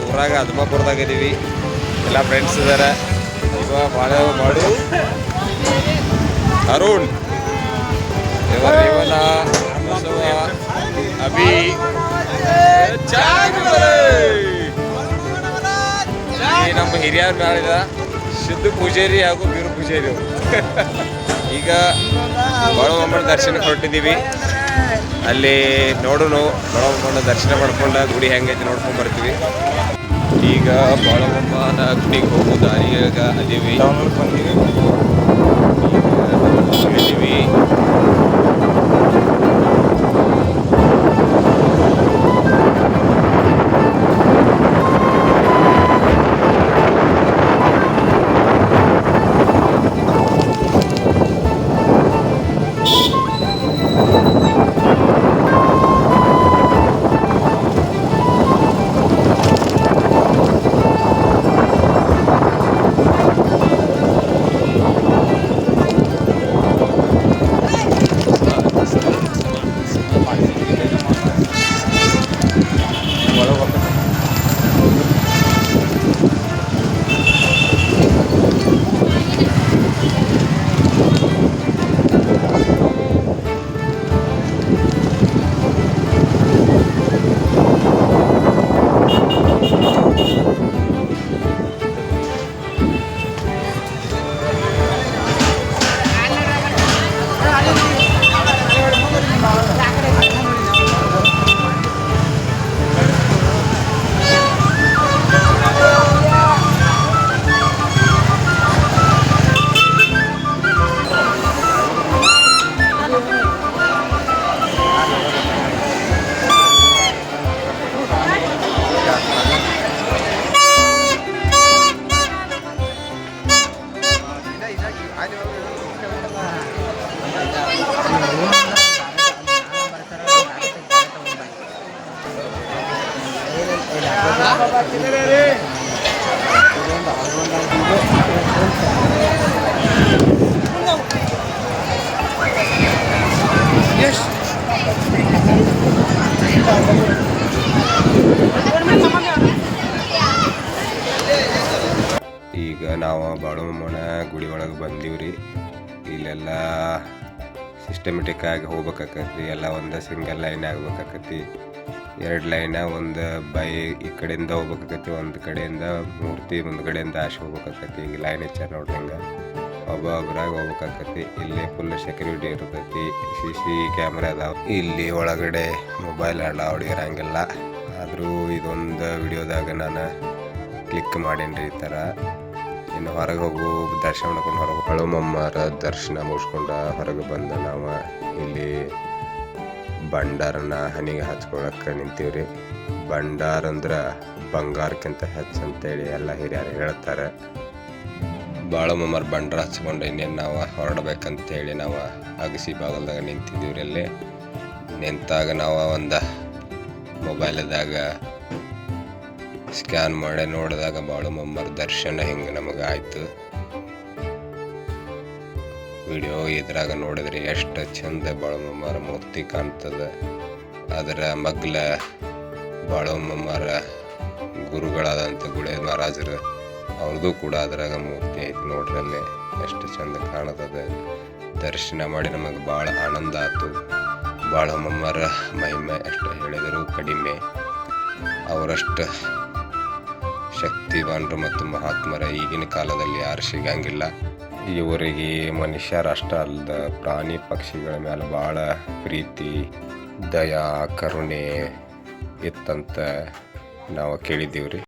ಊರಾಗ ಅದ್ಮಾಪುರದಾಗ ಇದೀವಿ. ಎಲ್ಲ ಫ್ರೆಂಡ್ಸ್ ಇದಾರೆ. ಇವ ಭಾಳ ಮಾಡು ಅರುಣ್, ಇವನ ಅಭಿ, ನಮ್ಮ ಹಿರಿಯರ ನಾಳಿದ ಸಿದ್ದು ಪೂಜಾರಿ ಹಾಗೂ ಬೀರು ಪೂಜಾರಿ ಅವರು. ಈಗ ಬಾಳಮ್ಮನ ದರ್ಶನಕ್ಕೆ ಹೊರಟಿದ್ದೀವಿ. ಅಲ್ಲಿ ನೋಡೋನು ಬಾಳಮ್ಮನ ದರ್ಶನ ಮಾಡ್ಕೊಂಡು ಗುಡಿ ಹೆಂಗೈತಿ ನೋಡ್ಕೊಂಡು ಬರ್ತೀವಿ. ಈಗ ಬಾಳಮ್ಮನ ಗುಡಿಗೆ ಹೋಗೋ ದಾರಿಯಾಗ ಅದೀವಿ. ಈಗ ನಾವು ಬಾಳಮ್ಮನ ಗುಡಿ ಒಳಗೆ ಬಂದೀವ್ರಿ. ಇಲ್ಲೆಲ್ಲ ಸಿಸ್ಟಮೆಟಿಕ್ ಆಗಿ ಹೋಗ್ಬೇಕಾಕತಿ. ಎಲ್ಲ ಒಂದು ಸಿಂಗಲ್ ಲೈನ್ ಆಗ್ಬೇಕಾಕತಿ. 2 ಲೈನ್, ಒಂದು ಬೈ ಈ ಕಡೆಯಿಂದ ಹೋಗ್ಬೇಕಾಕತಿ, ಒಂದು ಕಡೆಯಿಂದ ಮೂರ್ತಿ ಮುಂದ್ಗಡೆಯಿಂದ ಆಶೆ ಹೋಗ್ಬೇಕಾಕತಿ. ಹಿಂಗೆ ಲೈನ್ ಹೆಚ್ಚ ನೋಡ್ರಿ, ಹಿಂಗೆ ಒಬ್ಬೊಬ್ಬರಾಗ ಹೋಗ್ಬೇಕಾಕತಿ. ಇಲ್ಲಿ ಫುಲ್ ಸೆಕ್ಯೂರಿಟಿ ಇರ್ತೈತಿ. CC ಕ್ಯಾಮ್ರಾ ಅದಾವ. ಇಲ್ಲಿ ಒಳಗಡೆ ಮೊಬೈಲ್ ಅಲೌಡ್ ಇರಂಗಿಲ್ಲ. ಆದರೂ ಇದೊಂದು ವಿಡಿಯೋದಾಗ ನಾನು ಕ್ಲಿಕ್ ಮಾಡೇನ್ರಿ ಈ ಥರ. ಇನ್ನು ಹೊರಗೆ ಹೋಗು ದರ್ಶನ ಮಾಡ್ಕೊಂಡು ಹೊರಗೆ ಬಾಳಮ್ಮರ ದರ್ಶನ ಮುಗಿಸ್ಕೊಂಡು ಹೊರಗೆ ಬಂದು ನಾವು ಇಲ್ಲಿ ಭಂಡಾರನ ಹನಿಗೆ ಹಚ್ಕೊಳಕ್ಕೆ ನಿಂತೀವ್ರಿ. ಭಂಡಾರ ಅಂದ್ರೆ ಬಂಗಾರಕ್ಕಿಂತ ಹೆಚ್ಚು ಅಂತೇಳಿ ಎಲ್ಲ ಹಿರಿಯರು ಹೇಳ್ತಾರೆ. ಬಾಳಮ್ಮರ ಭಂಡಾರ ಹಚ್ಕೊಂಡು ಇನ್ನೇನು ನಾವು ಹೊರಡ್ಬೇಕಂತೇಳಿ ನಾವು ಅಗಸಿ ಬಾಗಲ್ದಾಗ ನಿಂತಿದ್ದೀವ್ರಿ. ಅಲ್ಲಿ ನಿಂತಾಗ ನಾವು ಒಂದು ಮೊಬೈಲ್ದಾಗ ಸ್ಕ್ಯಾನ್ ಮಾಡಿ ನೋಡಿದಾಗ ಬಾಳಮ್ಮರ ದರ್ಶನ ಹಿಂಗೆ ನಮಗೆ ಆಯಿತು. ವಿಡಿಯೋ ಇದ್ರಾಗ ನೋಡಿದ್ರೆ ಎಷ್ಟು ಚಂದ ಬಾಳಮ್ಮರ ಮೂರ್ತಿ ಕಾಣ್ತದೆ. ಅದರ ಮಗ್ಲ ಬಾಳಮ್ಮರ ಗುರುಗಳಾದಂಥ ಗುಳೆ ಮಹಾರಾಜರು ಅವ್ರದ್ದು ಕೂಡ ಅದ್ರಾಗ ಮೂರ್ತಿ ಐತಿ ನೋಡ್ರಿ. ಅಲ್ಲಿ ಎಷ್ಟು ಚಂದ ಕಾಣ್ತದೆ. ದರ್ಶನ ಮಾಡಿ ನಮಗೆ ಭಾಳ ಆನಂದ ಆಯ್ತು. ಬಾಳಮ್ಮರ ಮಹಿಮೆ ಎಷ್ಟು ಹೇಳಿದರೂ ಕಡಿಮೆ. ಅವರಷ್ಟು ಶಕ್ತಿವಾನರು ಮತ್ತು ಮಹಾತ್ಮರ ಈಗಿನ ಕಾಲದಲ್ಲಿ ಯಾರು ಸಿಗಂಗಿಲ್ಲ. ಇವರಿಗೆ ಮನುಷ್ಯರಷ್ಟ ಅಲ್ಲದ ಪ್ರಾಣಿ ಪಕ್ಷಿಗಳ ಮೇಲೆ ಭಾಳ ಪ್ರೀತಿ, ದಯಾ, ಕರುಣೆ ಇತ್ತಂತ ನಾವು ಕೇಳಿದ್ದೀವ್ರಿ.